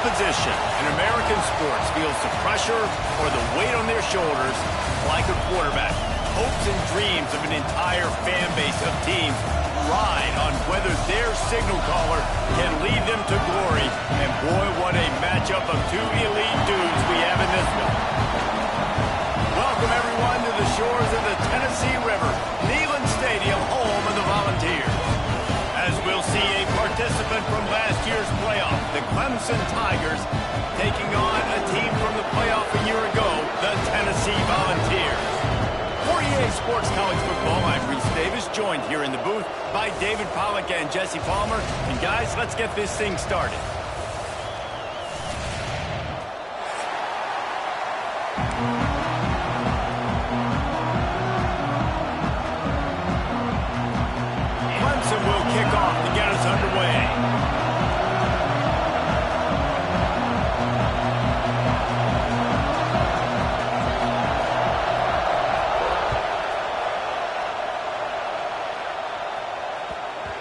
position in American sports feels the pressure or the weight on their shoulders like a quarterback. Hopes and dreams of an entire fan base of teams ride on whether their signal caller can lead them to glory. And boy, what a matchup of two elite dudes we have in this one. Welcome, everyone, to the shores of the Tennessee River, Neyland Stadium, home of the Volunteers. As we'll see a participant from last year's playoff, the Clemson Tigers, taking on a team from the playoff a year ago, the Tennessee Volunteers. For EA Sports College Football, I'm Reese Davis, joined here in the booth by David Pollack and Jesse Palmer. And guys, let's get this thing started. Clemson will kick off to get us underway.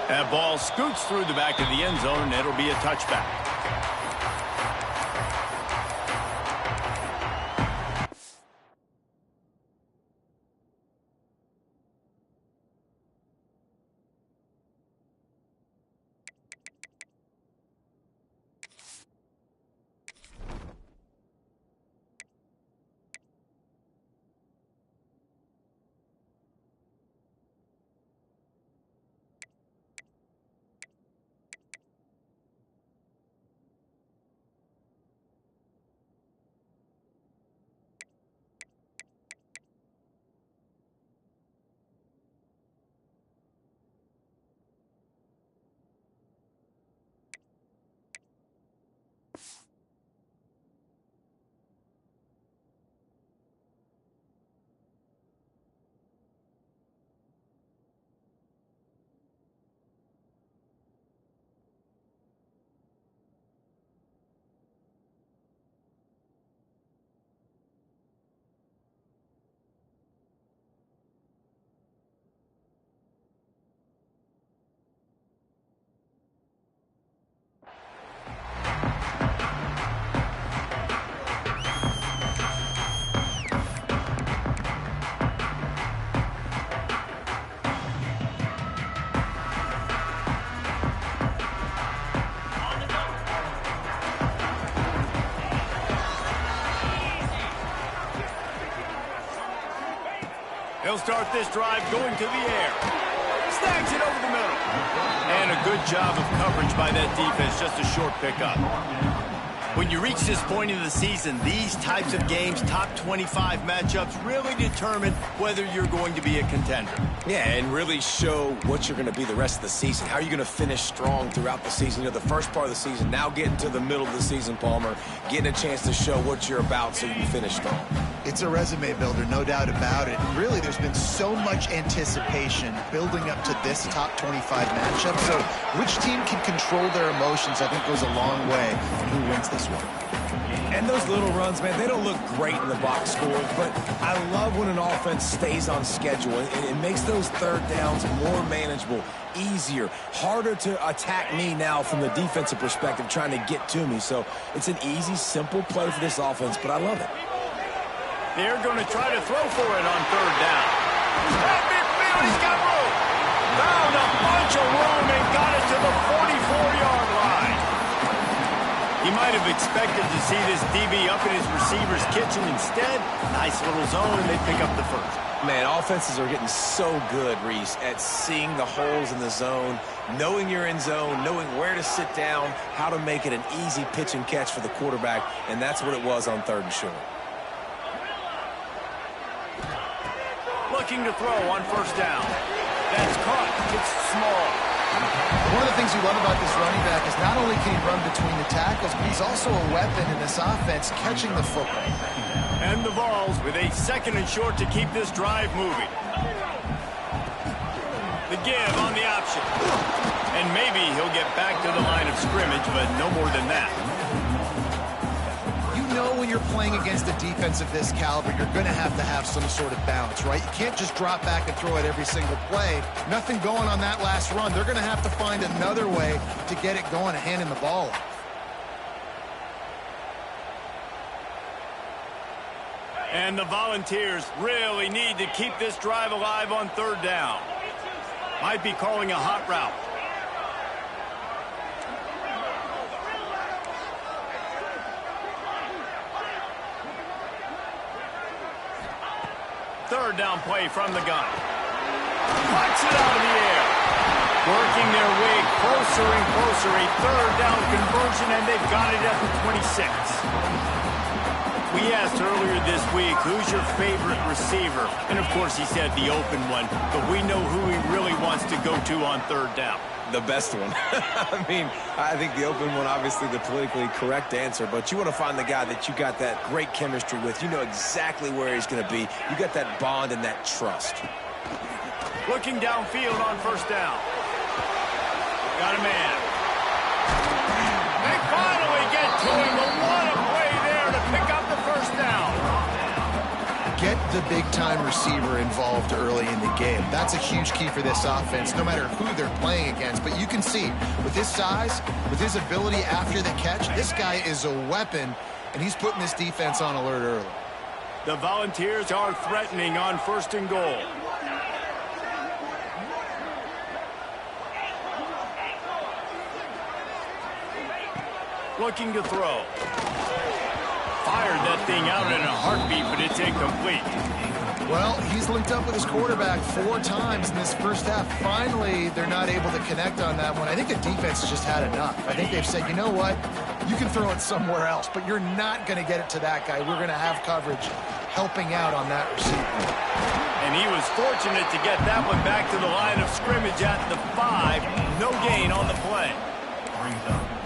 That ball scoots through the back of the end zone, and it'll be a touchback. He'll start this drive going to the air. Snags it over the middle. And a good job of coverage by that defense, just a short pickup. When you reach this point in the season, these types of games, top 25 matchups, really determine whether you're going to be a contender. Yeah, and really show what you're going to be the rest of the season. How are you going to finish strong throughout the season? You know, the first part of the season, now getting to the middle of the season, Palmer, getting a chance to show what you're about so you can finish strong. It's a resume builder, no doubt about it. Really, there's been so much anticipation building up to this top 25 matchup. So which team can control their emotions, I think, goes a long way in who wins this one. And those little runs, man, they don't look great in the box score, but I love when an offense stays on schedule. It makes those third downs more manageable, easier, harder to attack me now from the defensive perspective trying to get to me. So it's an easy, simple play for this offense, but I love it. They're going to try to throw for it on third down. At midfield, he's got room. Found a bunch of room and got it to the 44-yard line. He might have expected to see this DB up in his receiver's kitchen. Instead, nice little zone, and they pick up the first. Man, offenses are getting so good, Reese, at seeing the holes in the zone, knowing you're in zone, knowing where to sit down, how to make it an easy pitch and catch for the quarterback, and that's what it was on third and short. Looking to throw on first down. That's caught. It's small. One of the things you love about this running back is not only can he run between the tackles, but he's also a weapon in this offense catching the football. And the Vols with a second and short to keep this drive moving. The give on the option. And maybe he'll get back to the line of scrimmage, but no more than that. You know when you're playing against a defense of this caliber, you're going to have some sort of balance, right? You can't just drop back and throw it every single play. Nothing going on that last run. They're going to have to find another way to get it going and handing the ball off. And the Volunteers really need to keep this drive alive on third down. Might be calling a hot route. Third down play from the gun. Puts it out of the air. Working their way closer and closer. A third down conversion, and they've got it at the 26. We asked earlier this week, who's your favorite receiver? And, of course, he said the open one. But we know who he really wants to go to on third down. The best one. I mean, I think the open one, obviously the politically correct answer, but you want to find the guy that you got that great chemistry with. You know exactly where he's going to be. You got that bond and that trust. Looking downfield on first down. Got a man. They finally get to him, but what a play there to pick up the first down. Get the big-time receiver involved early in the game. That's a huge key for this offense, no matter who they're playing against. But you can see, with his size, with his ability after the catch, this guy is a weapon, and he's putting this defense on alert early. The Volunteers are threatening on first and goal. Looking to throw. Fired that thing out in a heartbeat, but it's incomplete. Well, he's linked up with his quarterback 4 times in this first half. Finally, they're not able to connect on that one. I think the defense has just had enough. I think they've said, you know what? You can throw it somewhere else, but you're not going to get it to that guy. We're going to have coverage helping out on that receiver. And he was fortunate to get that one back to the line of scrimmage at the 5. No gain on the play.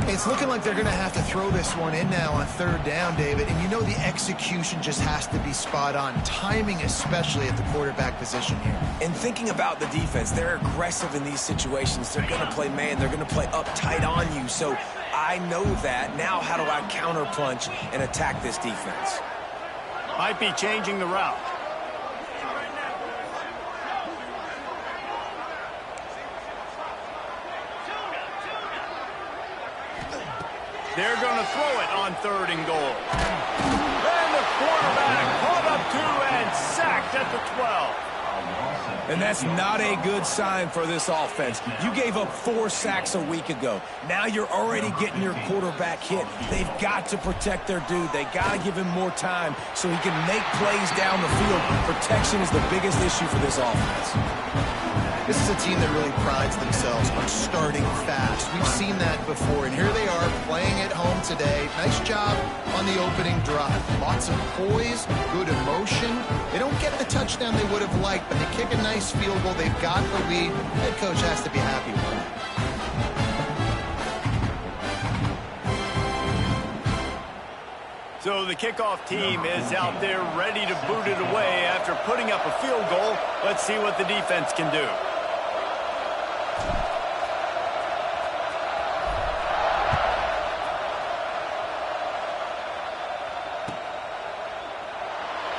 It's looking like they're going to have to throw this one in now on third down, David. And you know the execution just has to be spot on. Timing especially at the quarterback position here. And thinking about the defense, they're aggressive in these situations. They're going to play man. They're going to play up tight on you. So I know that. Now how do I counterpunch and attack this defense? Might be changing the route. They're going to throw it on third and goal. And the quarterback caught up to and sacked at the 12. And that's not a good sign for this offense. You gave up 4 sacks a week ago. Now you're already getting your quarterback hit. They've got to protect their dude. They got to give him more time so he can make plays down the field. Protection is the biggest issue for this offense. This is a team that really prides themselves on starting fast. We've seen that before, and here they are playing at home today. Nice job on the opening drive. Lots of poise, good emotion. They don't get the touchdown they would have liked, but they kick a nice field goal. They've got the lead. Head coach has to be happy with that. So the kickoff team is out there ready to boot it away after putting up a field goal. Let's see what the defense can do.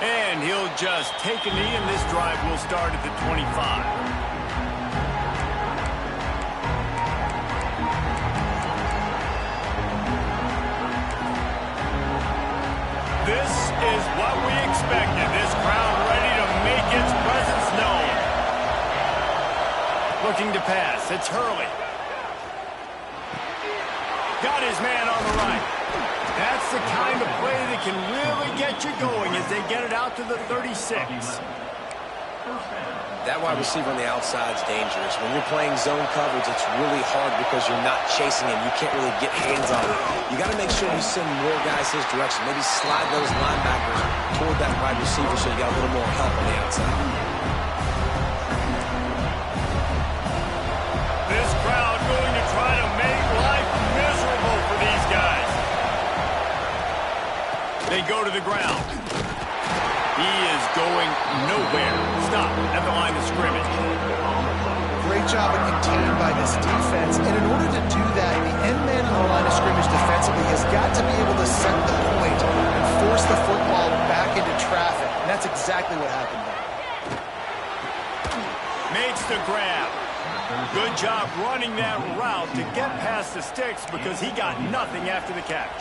And he'll just take a knee, and this drive will start at the 25. This is what we expected. This crowd ready to make its presence known. Looking to pass. It's Hurley. Got his man on the right. That's the kind of play that can really get you going as they get it out to the 36. That wide receiver on the outside is dangerous. When you're playing zone coverage, it's really hard because you're not chasing him. You can't really get hands on him. You got to make sure you send more guys his direction. Maybe slide those linebackers toward that wide receiver so you got a little more help on the outside. This crowd going to try to make life miserable for these guys. They go to the ground. He is going nowhere. Stop at the line of scrimmage. Great job of contained by this defense. And in order to do that, the end man on the line of scrimmage defensively has got to be able to set the point and force the football back into traffic. And that's exactly what happened there. Makes the grab. Good job running that route to get past the sticks because he got nothing after the catch.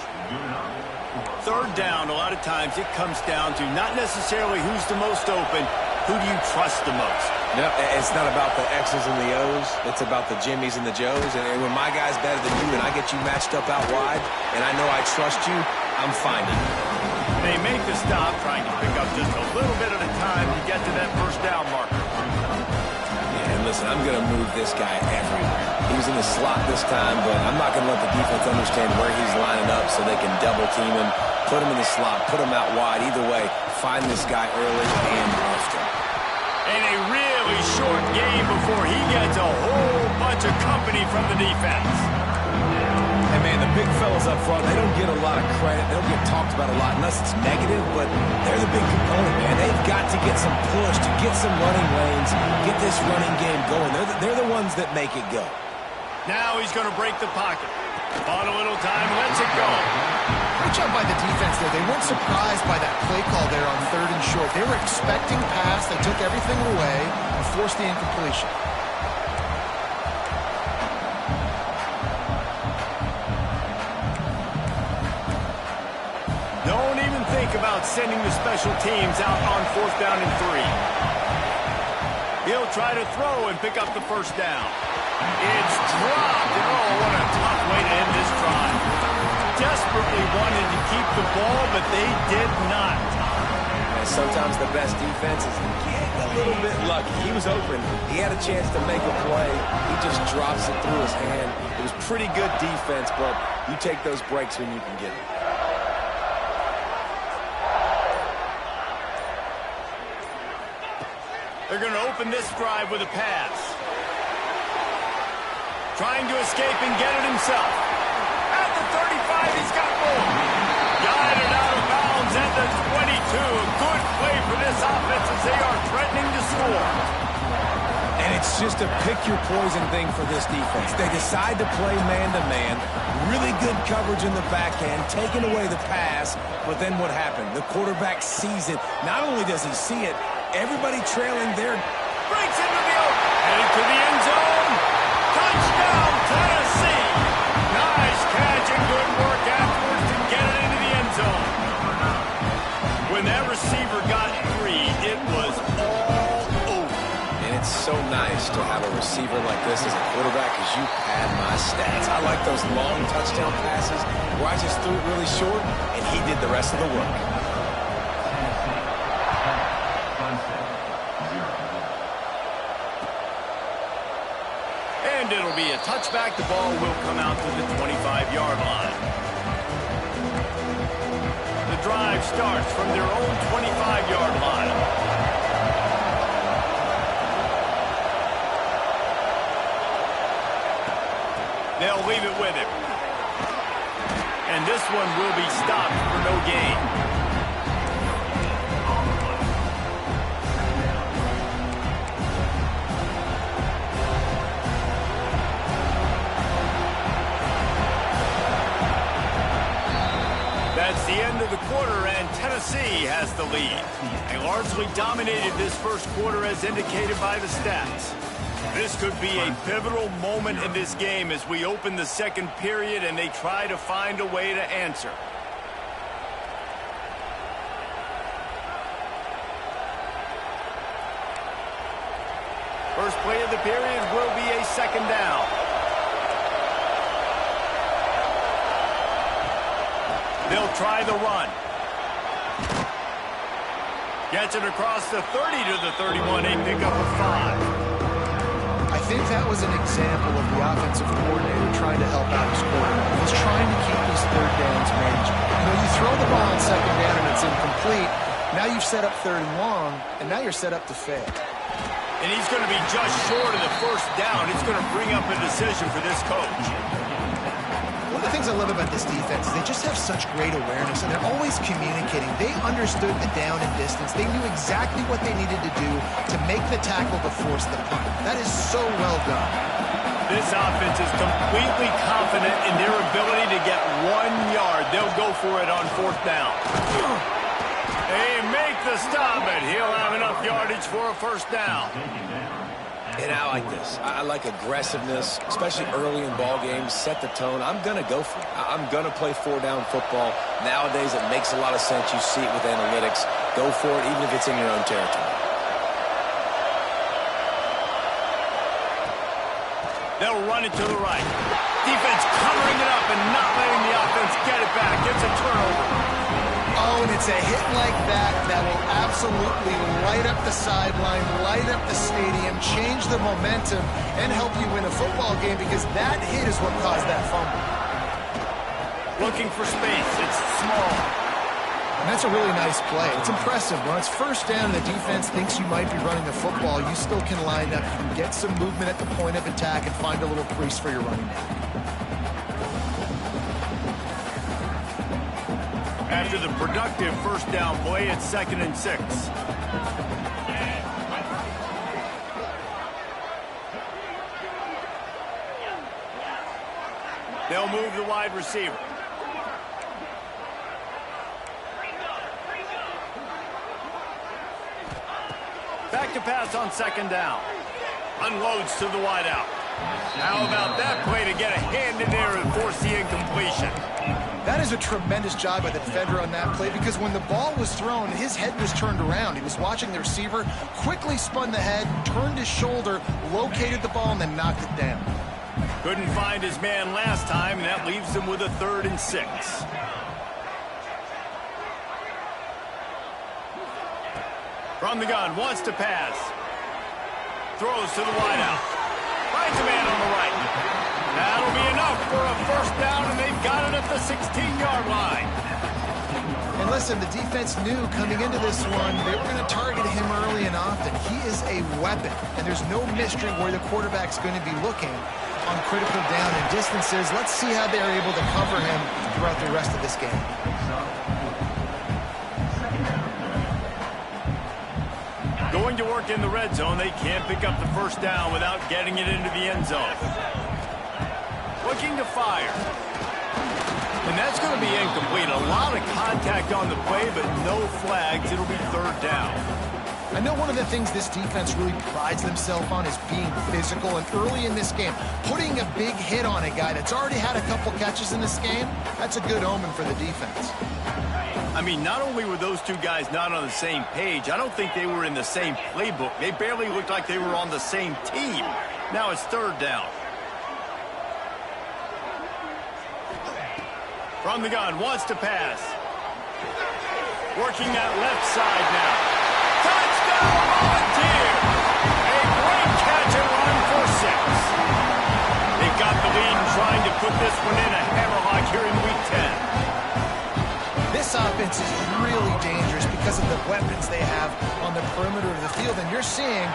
Third down, a lot of times it comes down to not necessarily who's the most open, who do you trust the most? No, it's not about the X's and the O's. It's about the Jimmies and the Joes. And when my guy's better than you and I get you matched up out wide, and I know I trust you, I'm finding it. They make the stop, trying to pick up just a little bit at a time to get to that first down marker. Yeah, and listen, I'm going to move this guy everywhere. He's in the slot this time, but I'm not going to let the defense understand where he's lining up so they can double team him, put him in the slot, put him out wide. Either way, find this guy early and often. And a really short game before he gets a whole bunch of company from the defense. Hey, man, the big fellas up front, they don't get a lot of credit. They don't get talked about a lot unless it's negative, but they're the big component, man. They've got to get some push, to get some running lanes, get this running game going. They're the ones that make it go. Now he's going to break the pocket. Bought a little time, lets it go. Great job by the defense there. They weren't surprised by that play call there on 3rd and short. They were expecting pass. They took everything away and forced the incompletion. Don't even think about sending the special teams out on 4th down and 3. He'll try to throw and pick up the first down. It's dropped. And oh, what a tough way to end this drive. Desperately wanted to keep the ball, but they did not. And sometimes the best defense is getting a little bit lucky. He was open. He had a chance to make a play. He just drops it through his hand. It was pretty good defense, but you take those breaks when you can get them. They're going to open this drive with a pass. Trying to escape and get it himself. At the 35, he's got more. Guided out of bounds at the 22. Good play for this offense as they are threatening to score. And it's just a pick-your-poison thing for this defense. They decide to play man-to-man. Really good coverage in the back end, taking away the pass. But then what happened? The quarterback sees it. Not only does he see it, everybody trailing there. Breaks into the open. Headed to the end zone. Touchdown, Tennessee. Nice catch and good work afterwards to get it into the end zone. When that receiver got 3, it was all over. And it's so nice to have a receiver like this as a quarterback because you pad my stats. I like those long touchdown passes where I just threw it really short and he did the rest of the work. And it'll be a touchback. The ball will come out to the 25-yard line. The drive starts from their own 25-yard line. They'll leave it with him. And this one will be stopped for no gain. That's the end of the quarter, and Tennessee has the lead. They largely dominated this first quarter as indicated by the stats. This could be a pivotal moment in this game as we open the second period and they try to find a way to answer. First play of the period will be a second down. They'll try the run. Gets it across the 30 to the 31, a pickup of 5. I think that was an example of the offensive coordinator trying to help out his quarterback. He's trying to keep these third downs manageable. You know, you throw the ball on second down and it's incomplete. Now you've set up 3rd and long, and now you're set up to fail. And he's going to be just short of the first down. It's going to bring up a decision for this coach. One of the things I love about this defense is they just have such great awareness, and they're always communicating. They understood the down and distance. They knew exactly what they needed to do to make the tackle to force the punt. That is so well done. This offense is completely confident in their ability to get 1 yard. They'll go for it on 4th down. They make the stop, and he'll have enough yardage for a first down. And I like this. I like aggressiveness, especially early in ball games. Set the tone. I'm going to go for it. I'm going to play four-down football. Nowadays, it makes a lot of sense. You see it with analytics. Go for it, even if it's in your own territory. They'll run it to the right. Defense covering it up and not letting the offense get it back. It's a turnover. Oh, and it's a hit like that that will absolutely light up the sideline, light up the stadium, change the momentum, and help you win a football game, because that hit is what caused that fumble. Looking for space. It's small. And that's a really nice play. It's impressive. When it's first down, the defense thinks you might be running the football. You still can line up. You can get some movement at the point of attack and find a little crease for your running back. After the productive first down play, it's 2nd and 6. They'll move the wide receiver. Back to pass on 2nd down. Unloads to the wideout. How about that play to get a hand in there and force the incompletion? That is a tremendous job by the defender on that play, because when the ball was thrown, his head was turned around. He was watching the receiver, quickly spun the head, turned his shoulder, located the ball, and then knocked it down. Couldn't find his man last time, and that leaves him with a 3rd and 6. From the gun, wants to pass. Throws to the wideout. Finds a man on the right. That'll be enough for a first down, and they've got it at the 16-yard line. And listen, the defense knew coming into this one they were going to target him early and often. He is a weapon, and there's no mystery where the quarterback's going to be looking on critical down and distances. Let's see how they're able to cover him throughout the rest of this game. Going to work in the red zone, they can't pick up the first down without getting it into the end zone. Looking to fire. And that's going to be incomplete. A lot of contact on the play, but no flags. It'll be 3rd down. I know one of the things this defense really prides themselves on is being physical, and early in this game, putting a big hit on a guy that's already had a couple catches in this game, that's a good omen for the defense. I mean, not only were those two guys not on the same page, I don't think they were in the same playbook. They barely looked like they were on the same team. Now it's 3rd down. From the gun, wants to pass. Working that left side now. Touchdown, Volunteer! A great catch and run for 6. They got the lead and trying to put this one in a hammerlock here in Week 10. This offense is really dangerous because of the weapons they have on the perimeter of the field. And you're seeing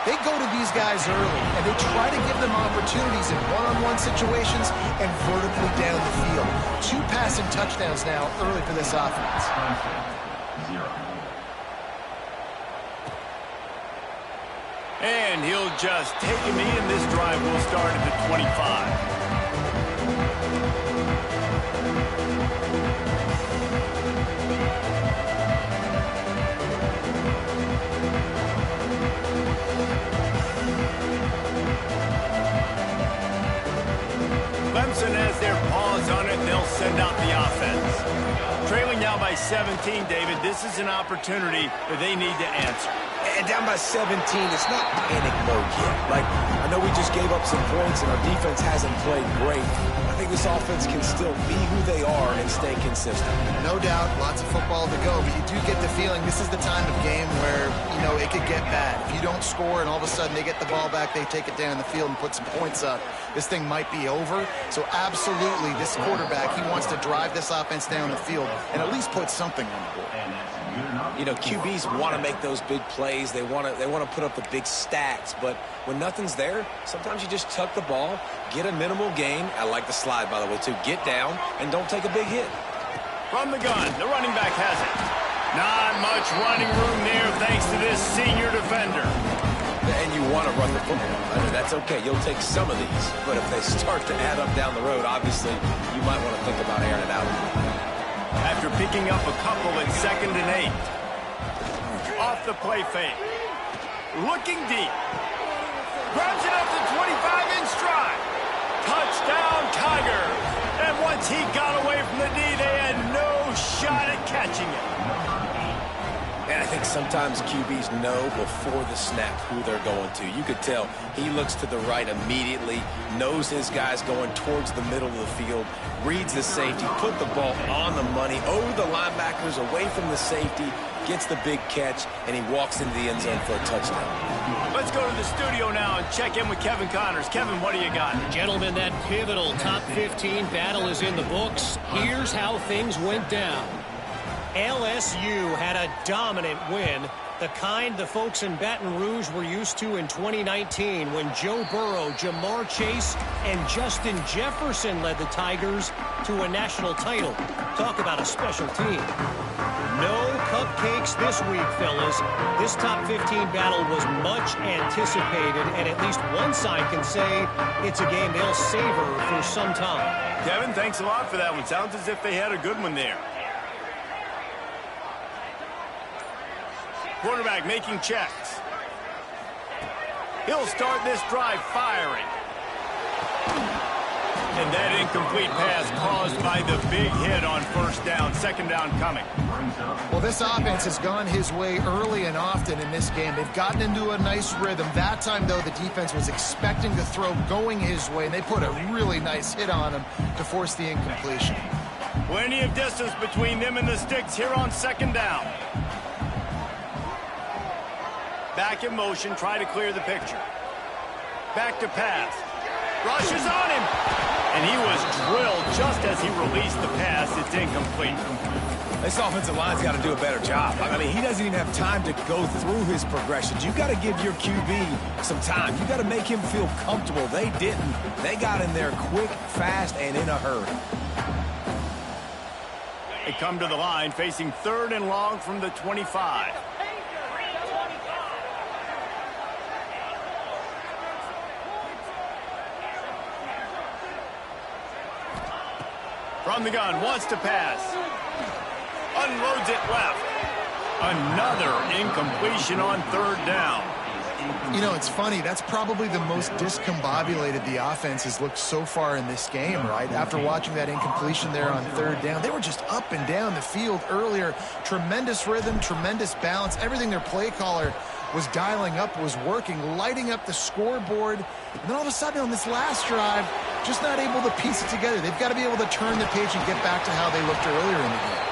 they go to these guys early, and they try to give them opportunities in one-on-one situations and vertically down the field. 2 passing touchdowns now early for this offense. And he'll just take a knee, and this drive will start at the 25. Clemson has their paws on it, and they'll send out the offense. Trailing now by 17, David, this is an opportunity that they need to answer. And down by 17, it's not panic mode yet. Like, I know we just gave up some points, and our defense hasn't played great. I think this offense can still be who they are and stay consistent. No doubt, lots of football to go, but you do get the feeling this is the time of game where, you know, it could get bad. If you don't score and all of a sudden they get the ball back, they take it down the field and put some points up, this thing might be over. So absolutely, this quarterback, he wants to drive this offense down the field and at least put something on the board. You know, QBs want to make those big plays. They want to put up the big stats. But when nothing's there, sometimes you just tuck the ball, get a minimal gain. I like the slide, by the way, too. Get down and don't take a big hit. From the gun, the running back has it. Not much running room there thanks to this senior defender. And you want to run the football. I mean, that's okay. You'll take some of these. But if they start to add up down the road, obviously, you might want to think about airing it out. After picking up a couple at 2nd and 8. Off the play fake. Looking deep. Grabs it up to 25 in stride. Touchdown, Tigers. And once he got away from the knee, they had no shot at catching it. And I think sometimes QBs know before the snap who they're going to. You could tell he looks to the right immediately, knows his guy's going towards the middle of the field, reads the safety, put the ball on the money, over the linebackers, away from the safety, gets the big catch, and he walks into the end zone for a touchdown. Let's go to the studio now and check in with Kevin Connors. Kevin, what do you got? Gentlemen, that pivotal top 15 battle is in the books. Here's how things went down. LSU had a dominant win, the kind the folks in Baton Rouge were used to in 2019 when Joe Burrow, Jamar Chase, and Justin Jefferson led the Tigers to a national title. Talk about a special team. No cupcakes this week, fellas. This top 15 battle was much anticipated, and at least one side can say it's a game they'll savor for some time. Kevin, thanks a lot for that one. Sounds as if they had a good one there. Quarterback making checks. He'll start this drive firing. And that incomplete pass caused by the big hit on first down. Second down coming. Well, this offense has gone his way early and often in this game. They've gotten into a nice rhythm. That time, though, the defense was expecting the throw going his way, and they put a really nice hit on him to force the incompletion. Plenty of distance between them and the sticks here on second down. Back in motion, try to clear the picture. Back to pass. Rushes on him. And he was drilled just as he released the pass. It's incomplete. This offensive line's got to do a better job. I mean, he doesn't even have time to go through his progressions. You got to give your QB some time. You got to make him feel comfortable. They didn't. They got in there quick, fast, and in a hurry. They come to the line facing third and long from the 25. From the gun, wants to pass. Unloads it left. Another incompletion on third down. You know, it's funny. That's probably the most discombobulated the offense has looked so far in this game, right? After watching that incompletion there on third down, they were just up and down the field earlier. Tremendous rhythm, tremendous balance. Everything their play caller was dialing up was working, lighting up the scoreboard. And then all of a sudden on this last drive, just not able to piece it together. They've got to be able to turn the page and get back to how they looked earlier in the game.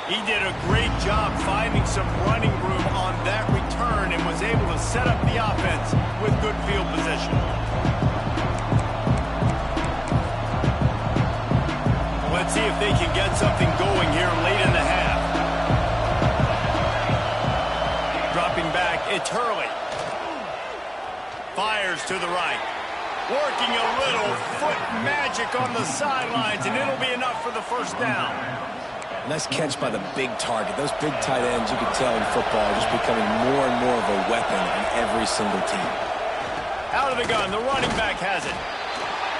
He did a great job finding some running room on that return and was able to set up the offense with good field position. Let's see if they can get something going here late in the half. Dropping back, it's Hurley. Fires to the right. Working a little foot magic on the sidelines, and it'll be enough for the first down. Nice catch by the big target. Those big tight ends, you can tell in football, are just becoming more and more of a weapon on every single team. Out of the gun, the running back has it.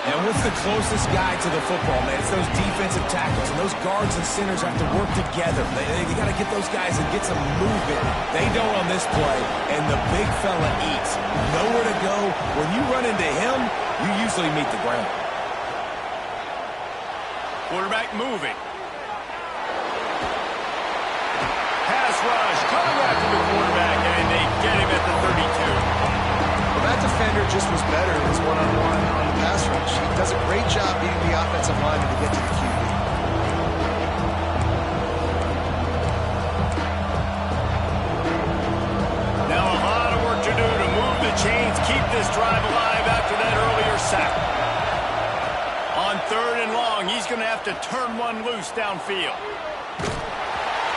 And what's the closest guy to the football, man? It's those defensive tackles, and those guards and centers have to work together. They got to get those guys and get some movement. They don't on this play, and the big fella eats. Nowhere to go. When you run into him, you usually meet the ground. Quarterback moving. Pass rush, coming after the quarterback, and they get him at the 32. Well, that defender just was better in his one-on-one on the pass rush. He does a great job beating the offensive lineman to get to the QB. Now a lot of work to do to move the chains, keep this drive alive after that earlier sack. On third and long, he's going to have to turn one loose downfield.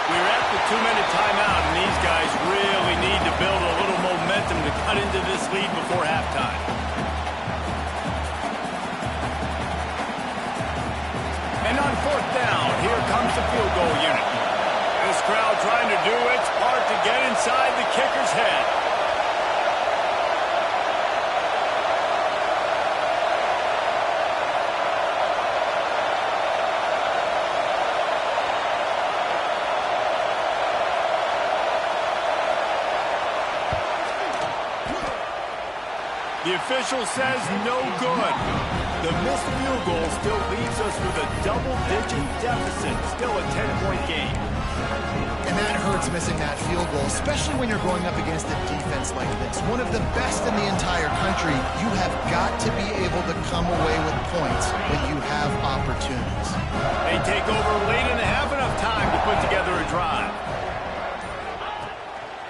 We're at the 2-minute timeout, and these guys really need to build a little momentum to cut into this lead before halftime. And on fourth down, here comes the field goal unit. This crowd trying to do its part to get inside the kicker's head. The official says no good. The missed field goal still leaves us with a double-digit deficit. Still a 10-point game. And that hurts, missing that field goal, especially when you're going up against a defense like this. One of the best in the entire country. You have got to be able to come away with points when you have opportunities. They take over late and have enough time to put together a drive.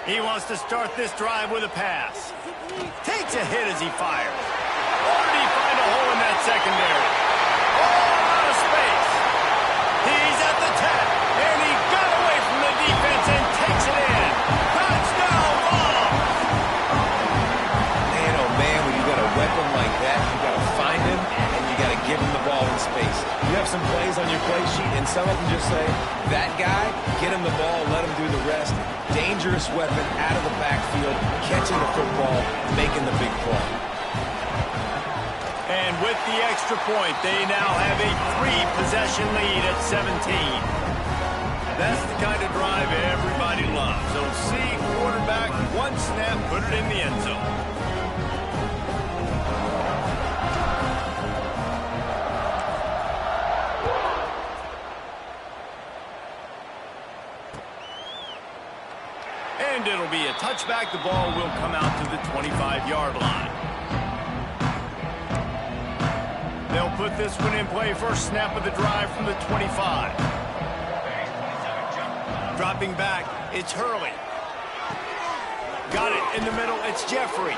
He wants to start this drive with a pass. Takes a hit as he fires. Or did he find a hole in that secondary? Oh, out of space. He's at the 10, and he got away from the defense and takes it in. Touchdown ball. Man, oh man, when you got a weapon like that, you got to find him, and you got to give him the ball in space. You have some plays on your play sheet, and some of them just say, that guy, get him the ball, let him do the rest. Dangerous weapon out of the backfield, catching the football, making the big play. And with the extra point, they now have a 3-possession lead at 17. That's the kind of drive everybody loves. So see quarterback, one snap, put it in the end zone. And it'll be a touchback. The ball will come out to the 25-yard line. They'll put this one in play. First snap of the drive from the 25. Dropping back, it's Hurley. Got it in the middle, it's Jeffrey.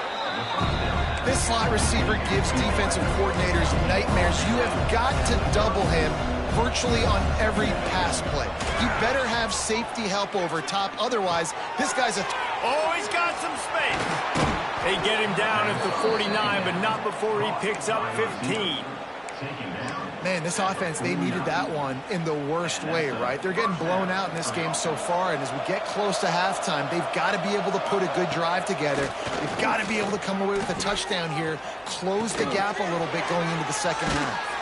This slot receiver gives defensive coordinators nightmares. You have got to double him virtually on every pass play. You better have safety help over top. Otherwise, this guy's a... Oh, he's got some space. They get him down at the 49, but not before he picks up 15. Man, this offense, they needed that one in the worst way, right? They're getting blown out in this game so far, and as we get close to halftime, they've got to be able to put a good drive together. They've got to be able to come away with a touchdown here, close the gap a little bit going into the second half.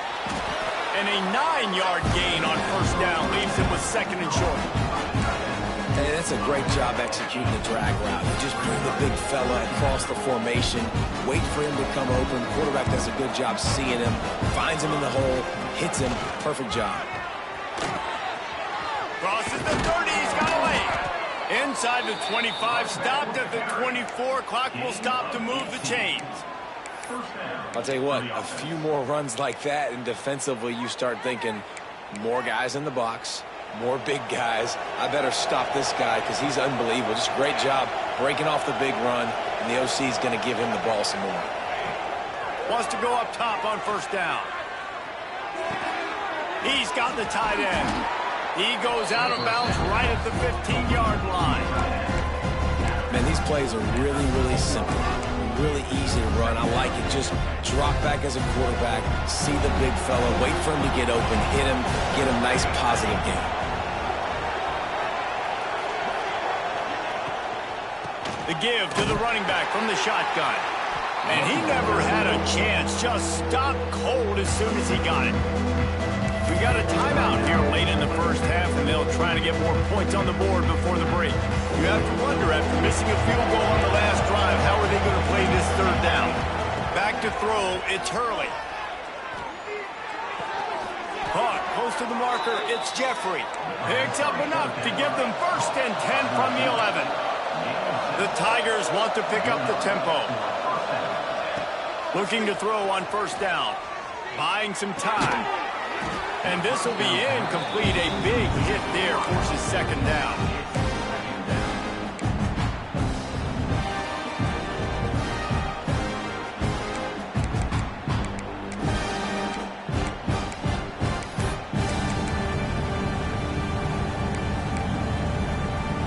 And a 9-yard gain on first down leaves him with second and short. Hey, that's a great job executing the drag route. You just bring the big fella across the formation, wait for him to come open. Quarterback does a good job seeing him, finds him in the hole, hits him. Perfect job. Crosses the 30, he's got away. Inside the 25, stopped at the 24. Clock will stop to move the chains. I'll tell you what, a few more runs like that, and defensively you start thinking, more guys in the box, more big guys. I better stop this guy because he's unbelievable. Just a great job breaking off the big run, and the OC is going to give him the ball some more. Wants to go up top on first down. He's got the tight end. He goes out of bounds right at the 15-yard line. Man, these plays are really, really simple. Really easy to run. I like it. Just drop back as a quarterback, see the big fella, wait for him to get open, hit him, get a nice positive gain. The give to the running back from the shotgun. And he never had a chance. Just stopped cold as soon as he got it. We got a timeout here late in the first half, and they'll try to get more points on the board before the break. You have to wonder, after missing a field goal on the last drive, how are they going to play this third down? Back to throw, it's Hurley. Caught close to the marker, it's Jeffrey. Picks up enough to give them first and 10 from the 11. The Tigers want to pick up the tempo. Looking to throw on first down. Buying some time. And this will be incomplete. A big hit there forces second down.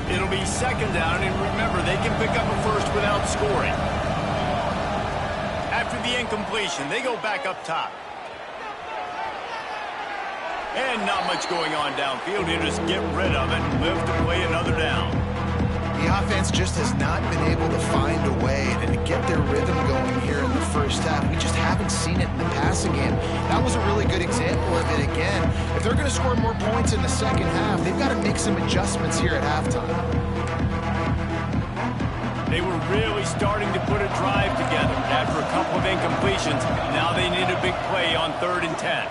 It'll be second down, and remember, they can pick up a first without scoring. After the incompletion, they go back up top. And not much going on downfield. You just get rid of it and live to play another down. The offense just has not been able to find a way to get their rhythm going here in the first half. We just haven't seen it in the passing game. That was a really good example of it again. If they're going to score more points in the second half, they've got to make some adjustments here at halftime. They were really starting to put a drive together. After a couple of incompletions, now they need a big play on 3rd and 10.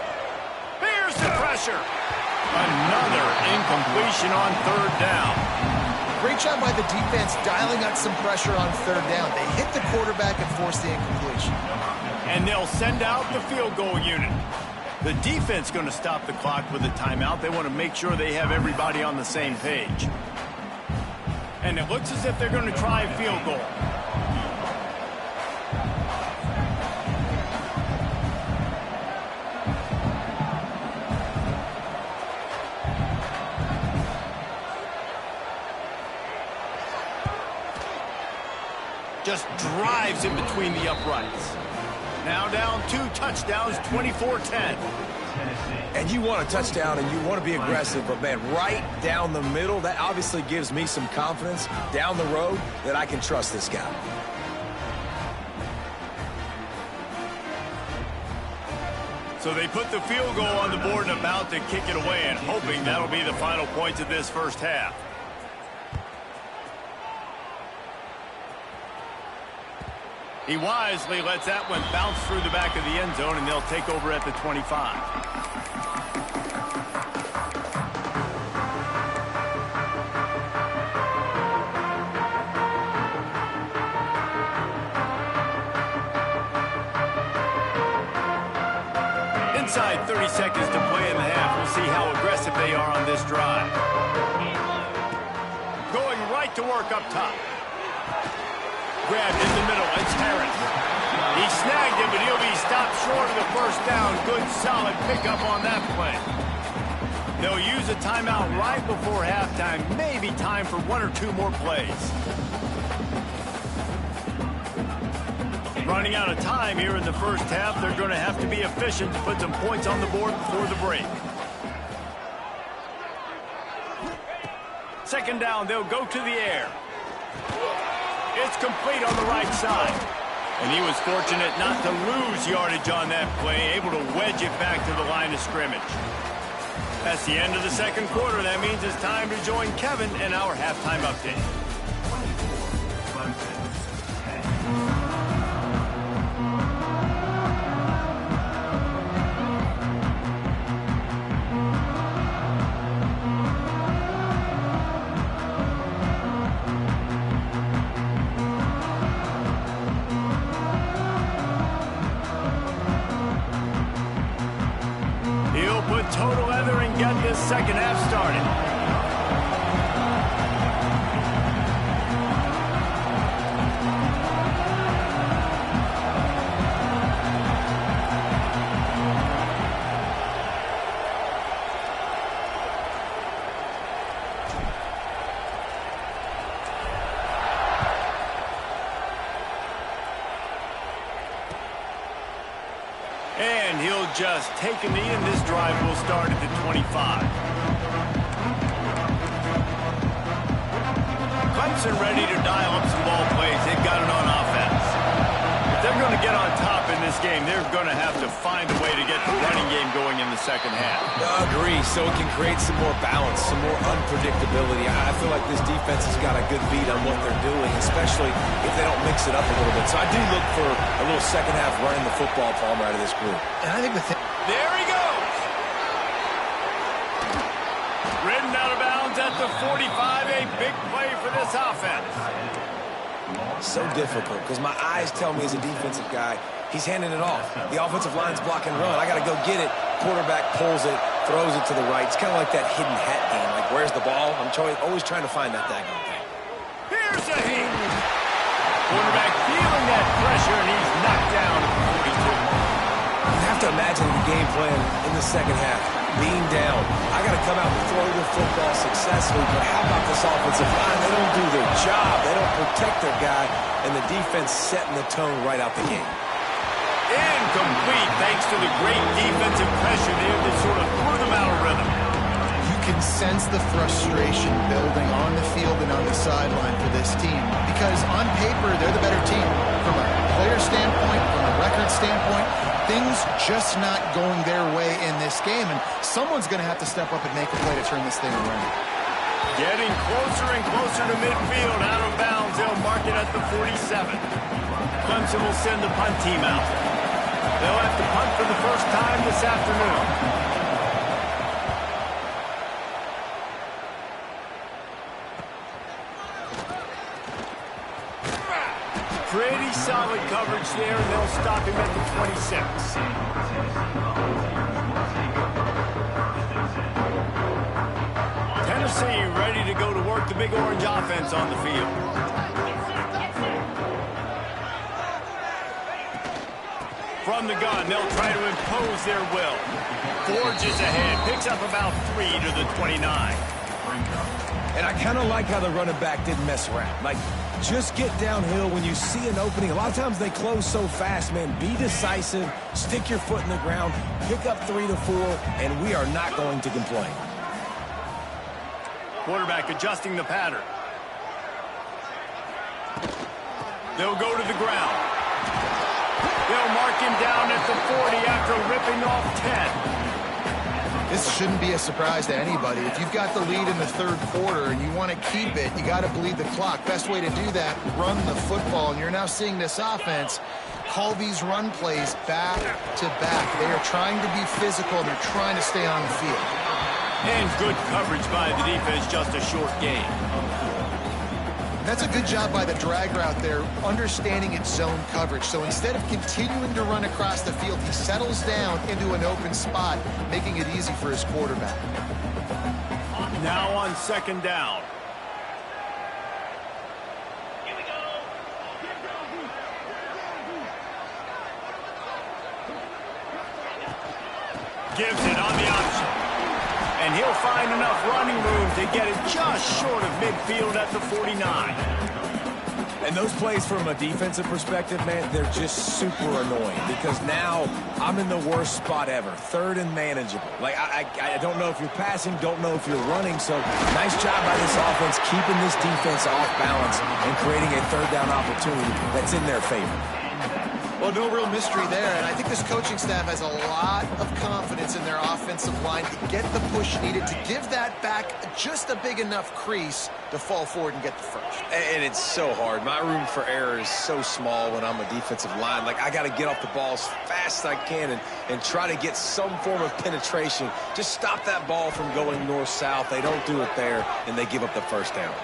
There's the pressure. Another incompletion on 3rd down. Great job by the defense dialing up some pressure on 3rd down. They hit the quarterback and forced the incompletion. And they'll send out the field goal unit. The defense going to stop the clock with a timeout. They want to make sure they have everybody on the same page. And it looks as if they're going to try a field goal. Just drives in between the uprights. Now down 2 touchdowns, 24-10. And you want a touchdown and you want to be aggressive, but man, right down the middle, that obviously gives me some confidence down the road that I can trust this guy. So they put the field goal on the board and about to kick it away, and hoping that'll be the final points of this first half. He wisely lets that one bounce through the back of the end zone, and they'll take over at the 25. Inside 30 seconds to play in the half. We'll see how aggressive they are on this drive. Going right to work up top. Grabbed in the middle. It's Harris. He snagged him, but he'll be stopped short of the first down. Good, solid pickup on that play. They'll use a timeout right before halftime. Maybe time for 1 or 2 more plays. Running out of time here in the first half. They're going to have to be efficient to put some points on the board before the break. Second down, they'll go to the air. It's complete on the right side. And he was fortunate not to lose yardage on that play, able to wedge it back to the line of scrimmage. That's the end of the second quarter. That means it's time to join Kevin in our halftime update. Total leather and get this second half started. And he'll just take a knee, and this drive will start at the 25. Clemson ready to dial up some ball plays. They've got it on offense. If they're going to get on top in this game, they're going to have to find a way to get the running game going in the second half. I agree, so it can create some more balance, some more unpredictability. I feel like this defense has got a good beat on what they're doing, especially if they don't mix it up a little bit. So I do look for a little second half running the football palm out of this group. And I think there he goes! Ridden out of bounds at the 45, a big play for this offense. So difficult because my eyes tell me as a defensive guy, he's handing it off. The offensive line's block and run. I got to go get it. Quarterback pulls it, throws it to the right. It's kind of like that hidden hat game. Like, where's the ball? I'm always trying to find that daggone thing. Here's a hit. Quarterback feeling that pressure, and he's knocked down at the 42. You have to imagine the game plan in the second half. Being down, I got to come out and throw the football successfully, but how about this offensive line? They don't do their job. They don't protect their guy, and the defense setting the tone right out the game. Incomplete, thanks to the great defensive pressure there that sort of threw them out of rhythm. you can sense the frustration building on the field and on the sideline for this team, because on paper, they're the better team. From a player standpoint, from a record standpoint, things just not going their way in this game, and someone's going to have to step up and make a play to turn this thing around. Getting closer and closer to midfield, out of bounds. They'll mark it at the 47. Clemson will send the punt team out. They'll have to punt for the first time this afternoon. Pretty solid coverage there, and they'll stop him at the 26. Tennessee ready to go to work the Big Orange offense on the field. From the gun, they'll try to impose their will. Forges ahead, picks up about 3 to the 29. And I kind of like how the running back didn't mess around. Like, just get downhill when you see an opening. A lot of times they close so fast, man. Be decisive, stick your foot in the ground, pick up 3 to 4, and we are not going to complain. Quarterback adjusting the pattern. They'll go to the ground. They'll mark him down at the 40 after ripping off 10. This shouldn't be a surprise to anybody. If you've got the lead in the third quarter and you want to keep it, you got to bleed the clock. Best way to do that, run the football. And you're now seeing this offense call these run plays back to back. They are trying to be physical, and they're trying to stay on the field. And good coverage by the defense, just a short gain. That's a good job by the drag route there, understanding its zone coverage. So instead of continuing to run across the field, he settles down into an open spot, making it easy for his quarterback. Now on second down. Gives it on the option. And he'll find enough running room to get it just short of midfield at the 49. And those plays from a defensive perspective, man, they're just super annoying because now I'm in the worst spot ever. Third and manageable. Like, I don't know if you're passing, don't know if you're running. So nice job by this offense keeping this defense off balance and creating a third down opportunity that's in their favor. Well, no real mystery there, and I think this coaching staff has a lot of confidence in their offensive line to get the push needed to give that back just a big enough crease to fall forward and get the first. And it's so hard. My room for error is so small when I'm a defensive line. Like, I got to get off the ball as fast as I can and try to get some form of penetration. Just stop that ball from going north-south. They don't do it there, and they give up the first down.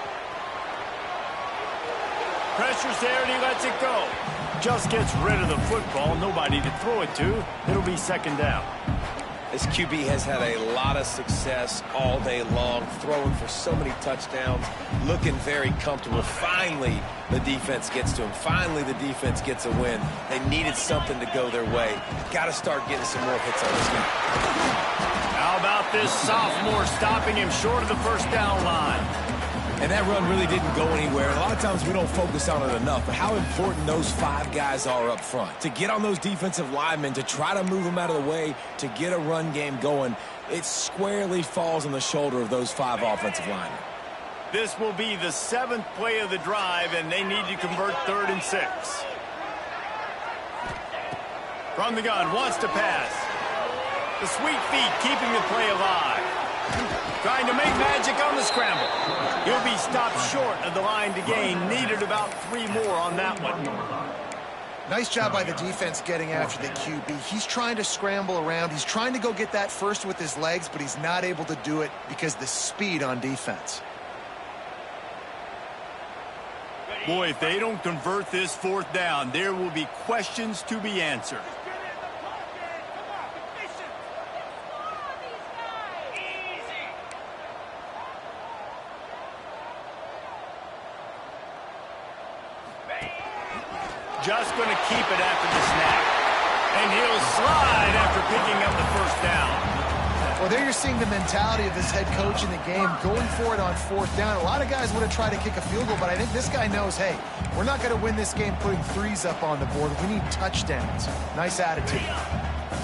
Pressure's there, and he lets it go. Just gets rid of the football. Nobody to throw it to. It'll be second down. This QB has had a lot of success all day long, throwing for so many touchdowns, looking very comfortable. Finally, the defense gets to him. Finally, the defense gets a win. They needed something to go their way. Got to start getting some more hits on this guy. How about this sophomore stopping him short of the first down line? And that run really didn't go anywhere. And a lot of times we don't focus on it enough, but how important those 5 guys are up front. To get on those defensive linemen, to try to move them out of the way, to get a run game going, it squarely falls on the shoulder of those 5 offensive linemen. This will be the 7th play of the drive, and they need to convert 3rd and 6. From the gun, wants to pass. The sweet feet keeping the play alive. Trying to make magic on the scramble. He'll be stopped short of the line to gain. Needed about 3 more on that one. Nice job by the defense getting after the QB. He's trying to scramble around. He's trying to go get that first with his legs, but he's not able to do it because of the speed on defense. Boy, if they don't convert this 4th down, there will be questions to be answered. Just going to keep it after the snap. And he'll slide after picking up the first down. Well, there you're seeing the mentality of this head coach in the game, going for it on 4th down. A lot of guys would have tried to kick a field goal, but I think this guy knows, hey, we're not going to win this game putting 3s up on the board. We need touchdowns. Nice attitude.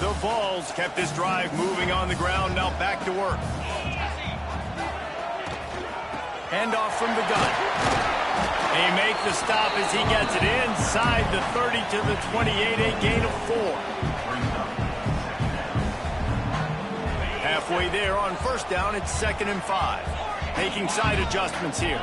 The Vols kept this drive moving on the ground. Now back to work. Handoff from the gun. They make the stop as he gets it inside the 30 to the 28, a gain of 4. Halfway there on 1st down, it's 2nd and 5. Making side adjustments here.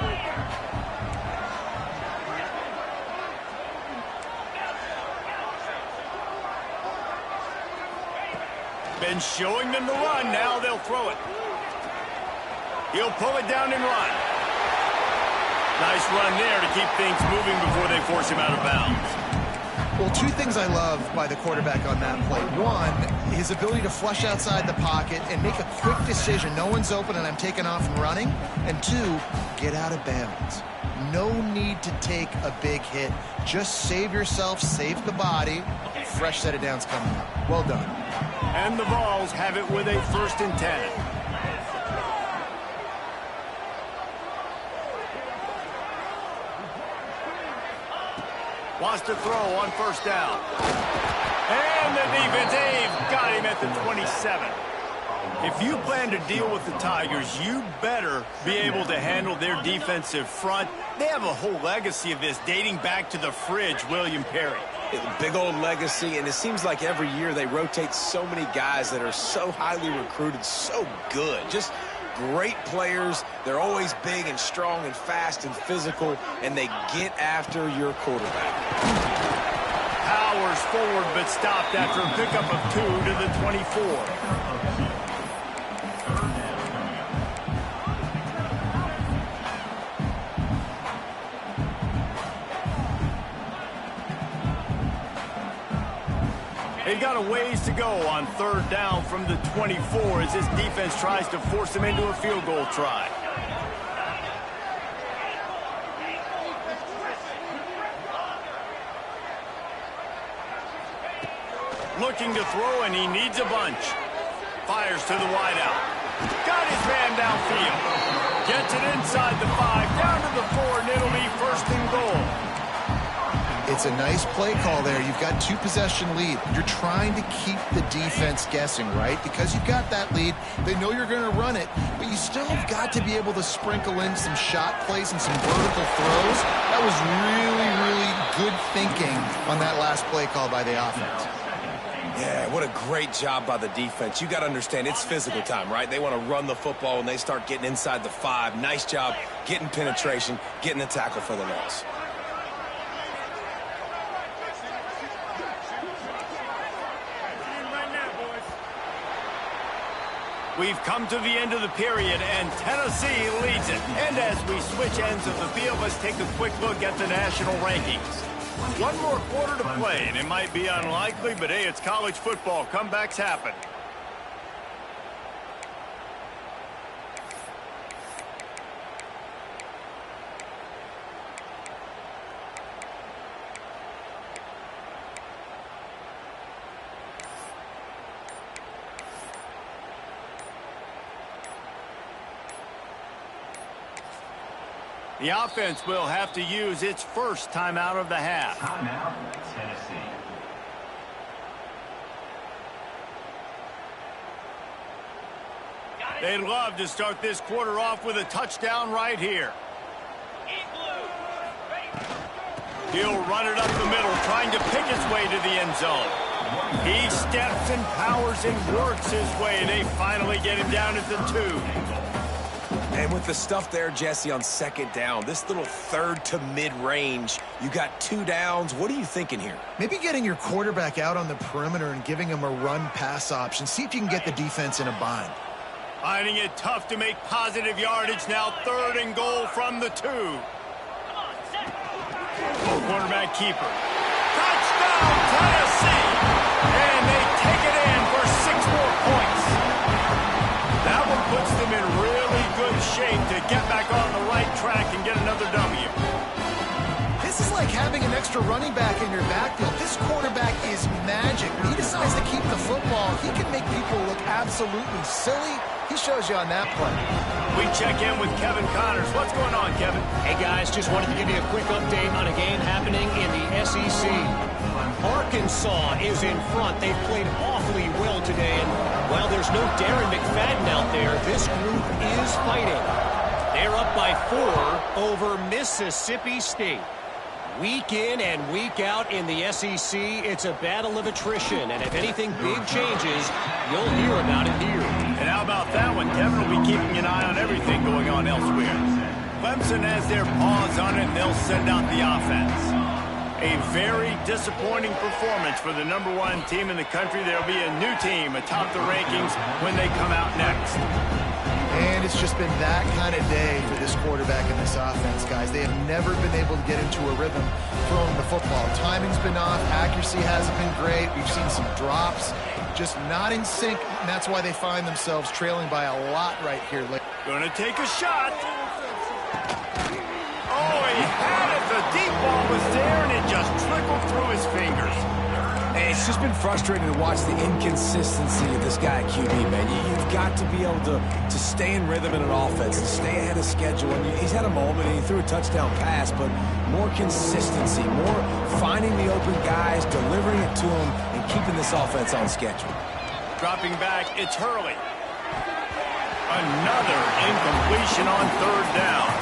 Been showing them the run. Now they'll throw it. He'll pull it down and run. Nice run there to keep things moving before they force him out of bounds. Well, two things I love by the quarterback on that play. One, his ability to flush outside the pocket and make a quick decision. No one's open and I'm taking off and running. And two, get out of bounds. No need to take a big hit. Just save yourself, save the body. Fresh set of downs coming up. Well done. And the Vols have it with a 1st and 10. Wants to throw on 1st down. And the defense, they've got him at the 27. If you plan to deal with the Tigers, you better be able to handle their defensive front. They have a whole legacy of this dating back to the fridge, William Perry. Big old legacy, and it seems like every year they rotate so many guys that are so highly recruited, so good. Just great players. They're always big and strong and fast and physical, and they get after your quarterback. Powers forward, but stopped after a pickup of 2 to the 24. They've got a ways to go on 3rd down from the 24 as this defense tries to force them into a field goal try. Looking to throw, and he needs a bunch. Fires to the wideout. Got his man downfield. Gets it inside the 5, down to the 4, and it'll be 1st and goal. It's a nice play call there. You've got 2-possession lead. You're trying to keep the defense guessing, right? Because you've got that lead. They know you're going to run it, but you still have got to be able to sprinkle in some shot plays and some vertical throws. That was really, really good thinking on that last play call by the offense. Yeah, what a great job by the defense. You got to understand, it's physical time, right? They want to run the football, and they start getting inside the 5. Nice job getting penetration, getting the tackle for the loss. We've come to the end of the period, and Tennessee leads it. And as we switch ends of the field, let's take a quick look at the national rankings. One more quarter to play, and it might be unlikely, but hey, it's college football. Comebacks happen. The offense will have to use its first timeout of the half. Timeout, Tennessee. They'd love to start this quarter off with a touchdown right here. He'll run it up the middle, trying to pick his way to the end zone. He steps and powers and works his way. They finally get him down at the 2. And with the stuff there, Jesse, on 2nd down, this little 3rd to mid-range, you got 2 downs. What are you thinking here? Maybe getting your quarterback out on the perimeter and giving him a run-pass option. See if you can get the defense in a bind. Finding it tough to make positive yardage now. 3rd and goal from the 2. Quarterback keeper. Touchdown, Tennessee! And they take it in for 6 more points. That one puts them in really good shape to get back on the right track and get another W. This is like having an extra running back in your backfield. This quarterback is magic. When he decides to keep the football, he can make people look absolutely silly. He shows you on that play. We check in with Kevin Connors. What's going on, Kevin? Hey, guys, just wanted to give you a quick update on a game happening in the SEC. Arkansas is in front. They've played awfully well today, and while there's no Darren McFadden out there, this group is fighting. They're up by 4 over Mississippi State. Week in and week out in the SEC, it's a battle of attrition. And if anything big changes, you'll hear about it here. And how about that one? Kevin will be keeping an eye on everything going on elsewhere. Clemson has their paws on it, and they'll send out the offense. A very disappointing performance for the #1 team in the country. There'll be a new team atop the rankings when they come out next. And it's just been that kind of day for this quarterback and this offense, guys. They have never been able to get into a rhythm throwing the football. Timing's been off. Accuracy hasn't been great. We've seen some drops. Just not in sync, and that's why they find themselves trailing by a lot right here. Gonna take a shot. Oh, he had it. The deep ball was there, and it just trickled through his fingers. It's just been frustrating to watch the inconsistency of this guy at QB, man. You've got to be able to stay in rhythm in an offense and stay ahead of schedule. And he's had a moment, and he threw a touchdown pass, but more consistency, more finding the open guys, delivering it to them, and keeping this offense on schedule. Dropping back, it's Hurley. Another incompletion on 3rd down.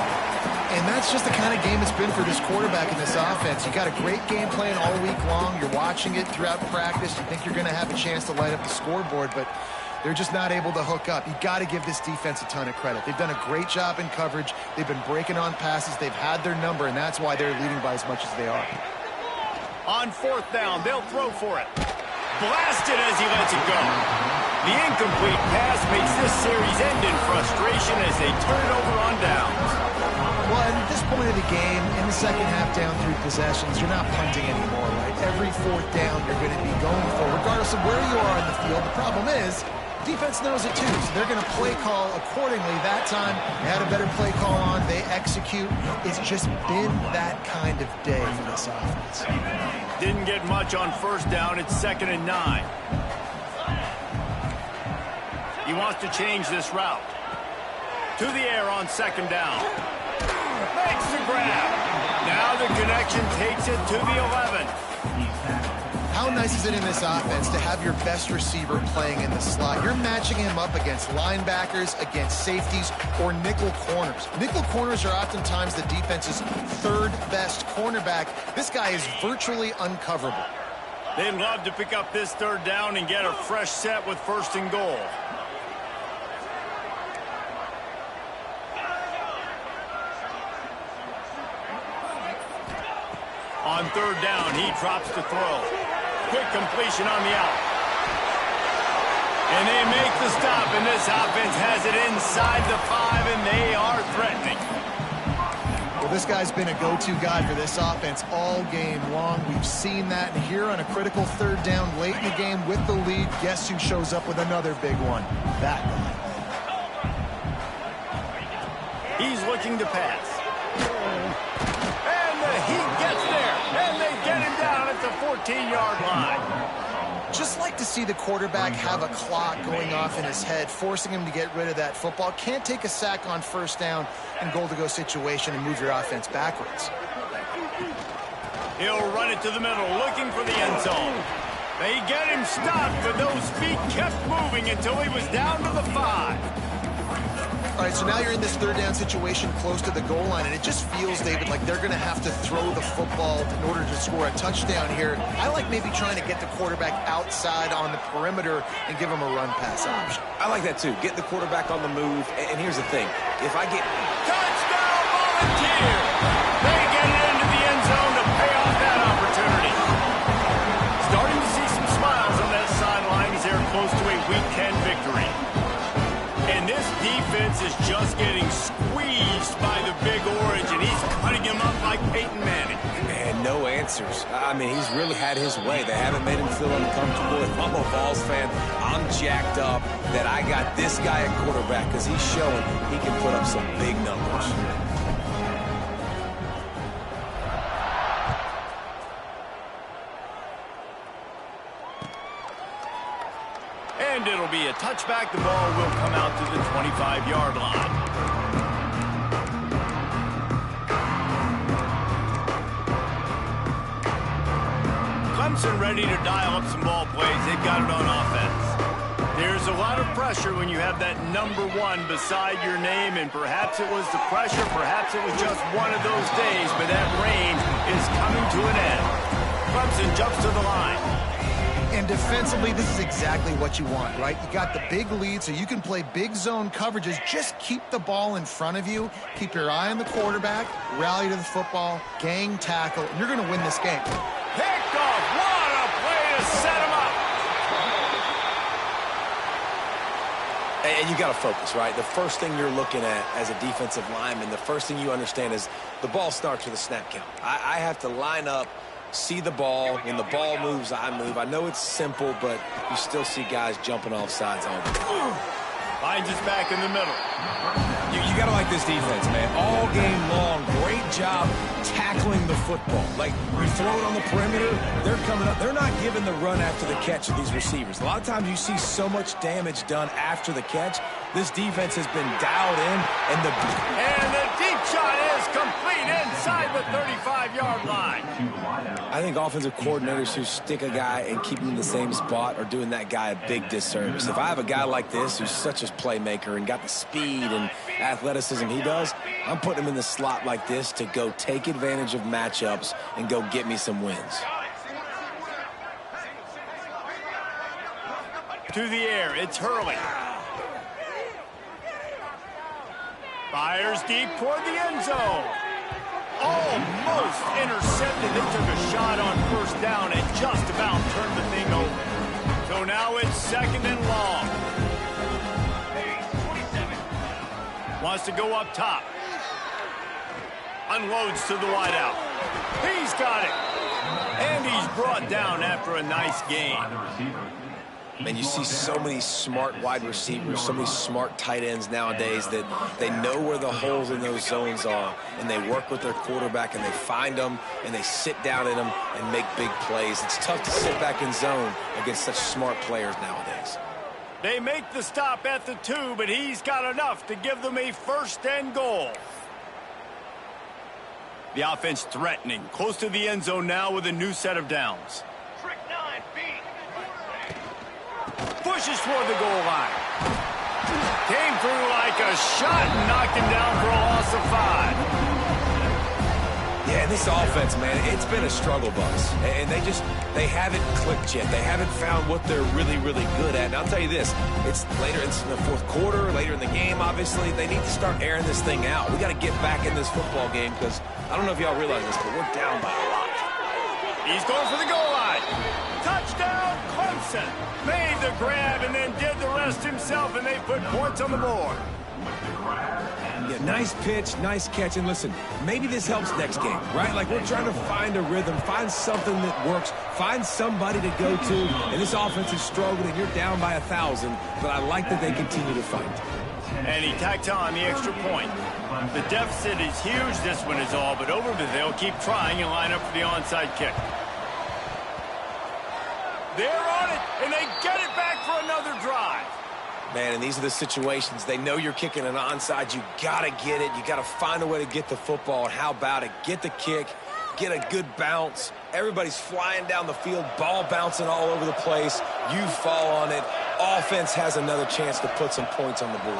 And that's just the kind of game it's been for this quarterback in this offense. You got a great game plan all week long. You're watching it throughout practice. You think you're going to have a chance to light up the scoreboard, but they're just not able to hook up. You got to give this defense a ton of credit. They've done a great job in coverage. They've been breaking on passes. They've had their number, and that's why they're leading by as much as they are. On 4th down, they'll throw for it. Blasted as he lets it go. The incomplete pass makes this series end in frustration as they turn it over on downs. Well, at this point of the game, in the second half down 3 possessions, you're not punting anymore, right? Every 4th down you're going to be going for, regardless of where you are on the field. The problem is, defense knows it too, so they're going to play call accordingly. That time, they had a better play call on. They execute. It's just been that kind of day for this offense. Didn't get much on 1st down. It's 2nd and 9. He wants to change this route. To the air on 2nd down. Makes the grab. Now the connection takes it to the 11. How nice is it in this offense to have your best receiver playing in the slot? You're matching him up against linebackers, against safeties, or nickel corners. Nickel corners are oftentimes the defense's 3rd best cornerback. This guy is virtually uncoverable. They'd love to pick up this 3rd down and get a fresh set with 1st and goal. On 3rd down, he drops to throw. Quick completion on the out. And they make the stop, and this offense has it inside the 5, and they are threatening. Well, this guy's been a go-to guy for this offense all game long. We've seen that, and here on a critical 3rd down late in the game with the lead, guess who shows up with another big one? That guy. He's looking to pass. He gets there, and they get him down at the 14-yard line. Just like to see the quarterback have a clock going off in his head, forcing him to get rid of that football. Can't take a sack on 1st down and goal-to-go situation and move your offense backwards. He'll run it to the middle, looking for the end zone. They get him stopped, but those feet kept moving until he was down to the 5. All right, so now you're in this 3rd down situation close to the goal line, and it just feels, David, like they're going to have to throw the football in order to score a touchdown here. I like maybe trying to get the quarterback outside on the perimeter and give him a run-pass option. I like that, too. Get the quarterback on the move. And here's the thing. If I get... Touchdown, Volunteer! They get it into the end zone to pay off that opportunity. Starting to see some smiles on that sideline as they're close to a Week 10 victory. And this defense is just getting squeezed by the Big Orange, and he's cutting him up like Peyton Manning. And no answers. I mean, he's really had his way. They haven't made him feel uncomfortable. If I'm a Vols fan, I'm jacked up that I got this guy at quarterback because he's showing he can put up some big numbers. And it'll be a touchback. The ball will come out to the 25-yard line. Clemson ready to dial up some ball plays. They've got it on offense. There's a lot of pressure when you have that number 1 beside your name, and perhaps it was the pressure, perhaps it was just one of those days, but that range is coming to an end. Clemson jumps to the line. And defensively, this is exactly what you want, right? You got the big lead, so you can play big zone coverages. Just keep the ball in front of you. Keep your eye on the quarterback. Rally to the football. Gang tackle. And you're going to win this game. Picked off. What a play to set him up. And you got to focus, right? The first thing you're looking at as a defensive lineman, the first thing you understand is the ball starts with a snap count. I have to line up, see the ball. When the ball moves, I move. I know it's simple, but you still see guys jumping off sides all the time. Finds his back in the middle. You got to like this defense, man. All game long, great job tackling the football. Like, you throw it on the perimeter, they're coming up. They're not giving the run after the catch of these receivers. A lot of times you see so much damage done after the catch. This defense has been dialed in, and the deep shot is complete inside the 35-yard line. I think offensive coordinators who stick a guy and keep him in the same spot are doing that guy a big disservice. If I have a guy like this who's such a playmaker and got the speed and athleticism he does, I'm putting him in the slot like this to go take advantage of matchups and go get me some wins. To the air, it's Hurley. Fires deep toward the end zone. Almost intercepted. They took a shot on first down and just about turned the thing over. So now it's second and long. Wants to go up top. Unloads to the wideout. He's got it. And he's brought down after a nice gain. Man, you see so many smart wide receivers, so many smart tight ends nowadays that they know where the holes in those zones are, and they work with their quarterback, and they find them, and they sit down in them and make big plays. It's tough to sit back in zone against such smart players nowadays. They make the stop at the 2, but he's got enough to give them a first and goal. The offense threatening, close to the end zone now with a new set of downs. Pushes toward the goal line. Came through like a shot and knocked him down for a loss of 5. Yeah, this offense, man, it's been a struggle bus. And they haven't clicked yet. They haven't found what they're really, really good at. And I'll tell you this, it's in the fourth quarter, later in the game, obviously. They need to start airing this thing out. We got to get back in this football game because I don't know if y'all realize this, but we're down by a lot. He's going for the goal line. Touchdown, Clemson. Made the grab and then did the rest himself, and they put points on the board. Yeah, nice pitch, nice catch. And listen, maybe this helps next game, right? Like, we're trying to find a rhythm, find something that works, find somebody to go to. And this offense is struggling, and you're down by 1,000, but I like that they continue to fight. And he tacked on the extra point. The deficit is huge. This one is all but over, but they'll keep trying and line up for the onside kick. They're on it, and they get it back for another drive. Man, and these are the situations. They know you're kicking an onside. You got to get it. You got to find a way to get the football. And how about it? Get the kick, get a good bounce. Everybody's flying down the field, ball bouncing all over the place. You fall on it. Offense has another chance to put some points on the board.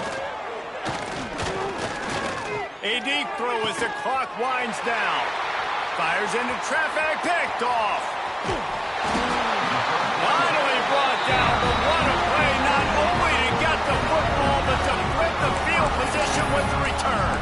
A deep throw as the clock winds down. Fires into traffic, picked off. Finally brought down, but what a play, not only to get the football, but to flip the field position with the return.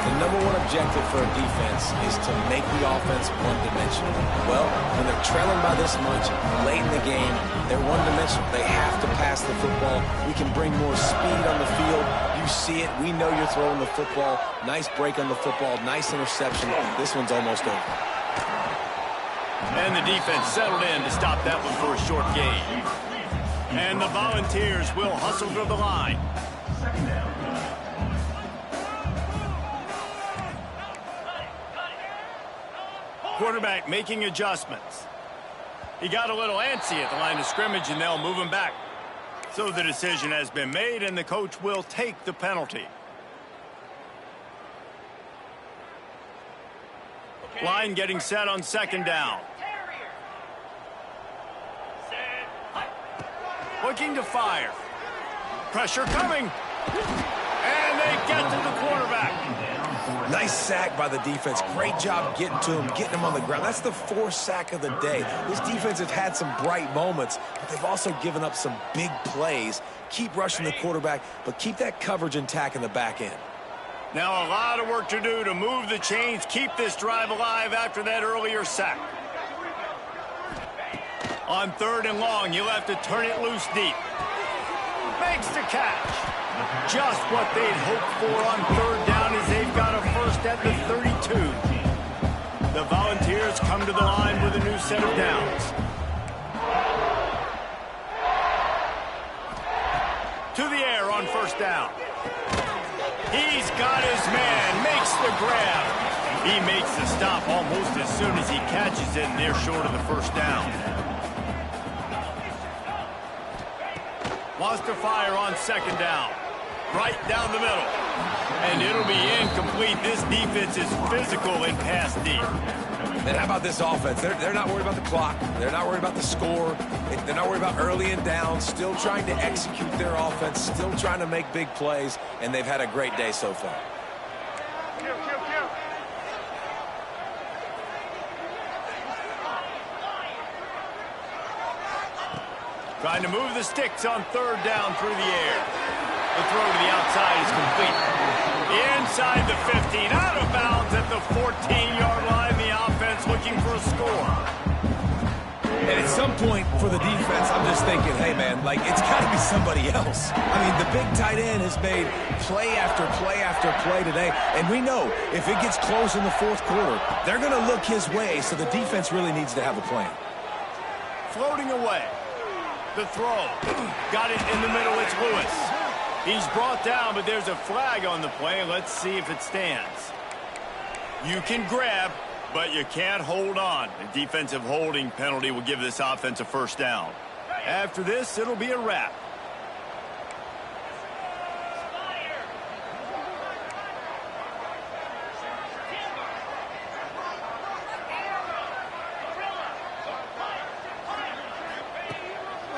The number one objective for a defense is to make the offense one-dimensional. Well, when they're trailing by this much late in the game, they're one-dimensional. They have to pass the football. We can bring more speed on the field. You see it. We know you're throwing the football. Nice break on the football. Nice interception. This one's almost over. And the defense settled in to stop that one for a short gain. And the Volunteers will hustle to the line. Quarterback making adjustments. He got a little antsy at the line of scrimmage, and they'll move him back. So the decision has been made, and the coach will take the penalty. Line getting set on second down. looking to fire. Pressure coming. And they get to the quarterback. Nice sack by the defense. Great job getting to him, getting him on the ground. That's the 4th sack of the day. This defense has had some bright moments, but they've also given up some big plays. Keep rushing the quarterback, but keep that coverage intact in the back end. Now a lot of work to do to move the chains, keep this drive alive after that earlier sack. On 3rd and long, you'll have to turn it loose deep. Makes the catch. Just what they'd hoped for on 3rd down as they've got a first at the 32. The Volunteers come to the line with a new set of downs. To the air on 1st down. He's got his man, makes the grab. He makes the stop almost as soon as he catches it, and they're short of the 1st down. Wants to fire on 2nd down. Right down the middle. And it'll be incomplete. This defense is physical and pass deep. And how about this offense? They're not worried about the clock. They're not worried about the score. They're not worried about early and down. Still trying to execute their offense. Still trying to make big plays. And they've had a great day so far. Trying to move the sticks on 3rd down through the air. The throw to the outside is complete. Inside the 15, out of bounds at the 14-yard line. The offense looking for a score. And at some point for the defense, I'm just thinking, hey, man, like, it's got to be somebody else. I mean, the big tight end has made play after play after play today. And we know if it gets close in the 4th quarter, they're going to look his way, so the defense really needs to have a plan. Floating away. The throw. Got it in the middle. It's Lewis. He's brought down, but there's a flag on the play. Let's see if it stands. You can grab, but you can't hold on. A defensive holding penalty will give this offense a 1st down. After this, it'll be a wrap.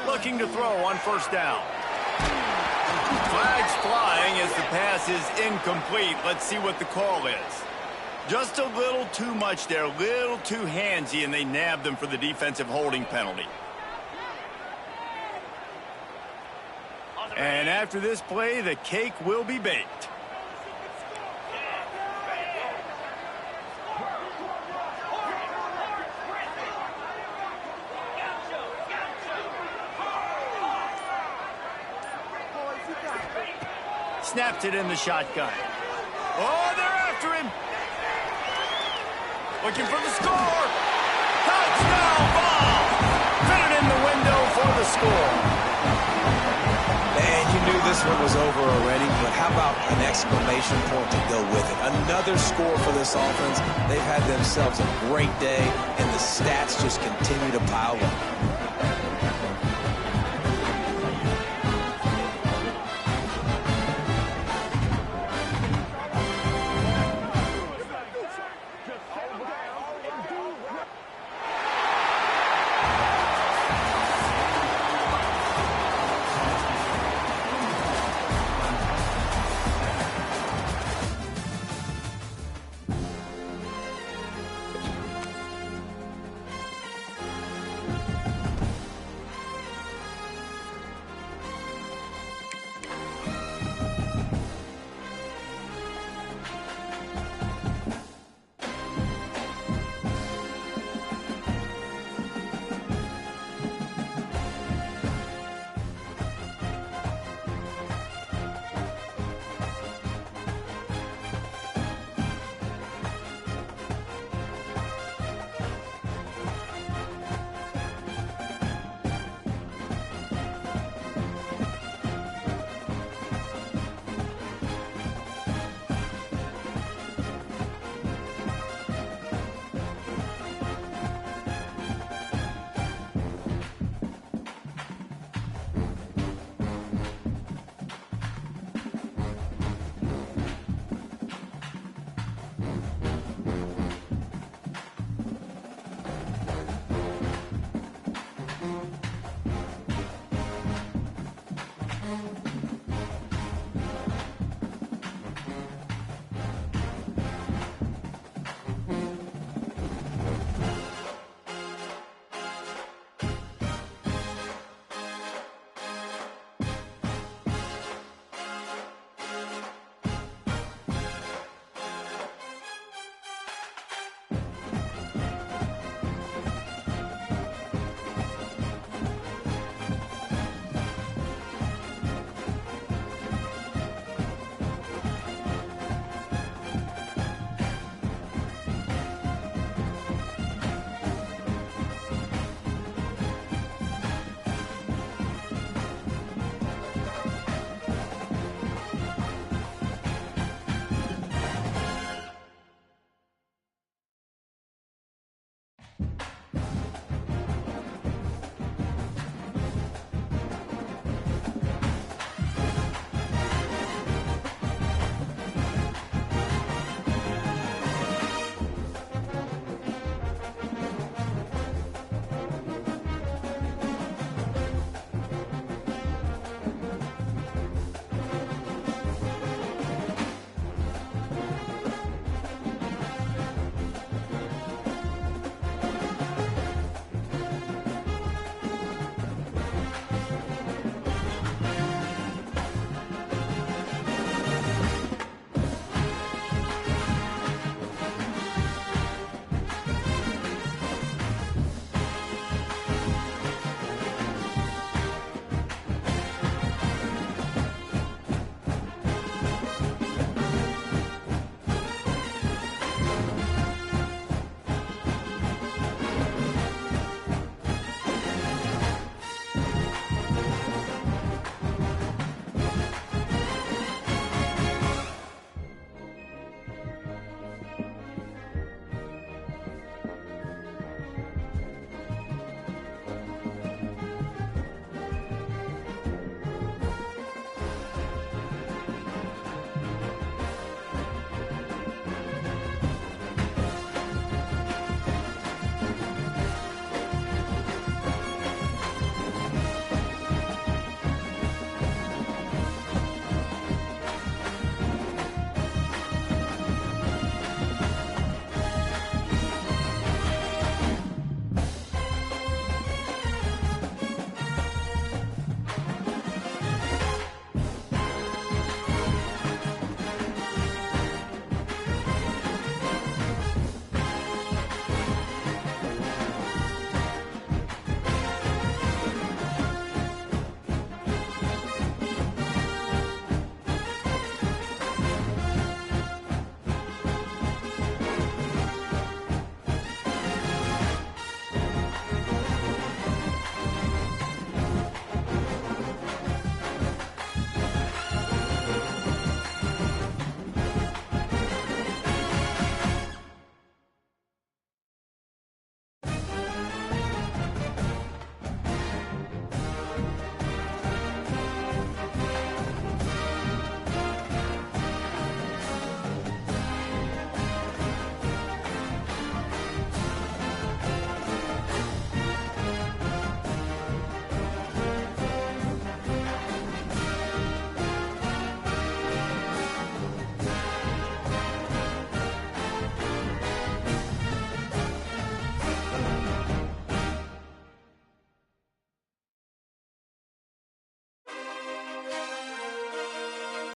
Looking to throw on 1st down. Flags flying as the pass is incomplete. Let's see what the call is. Just a little too much there, a little too handsy, and they nabbed them for the defensive holding penalty. And after this play, the cake will be baked. Snaps it in the shotgun. Oh, they're after him. Looking for the score. Touchdown ball. Fitted in the window for the score. Man, you knew this one was over already, but how about an exclamation point to go with it? Another score for this offense. They've had themselves a great day, and the stats just continue to pile up.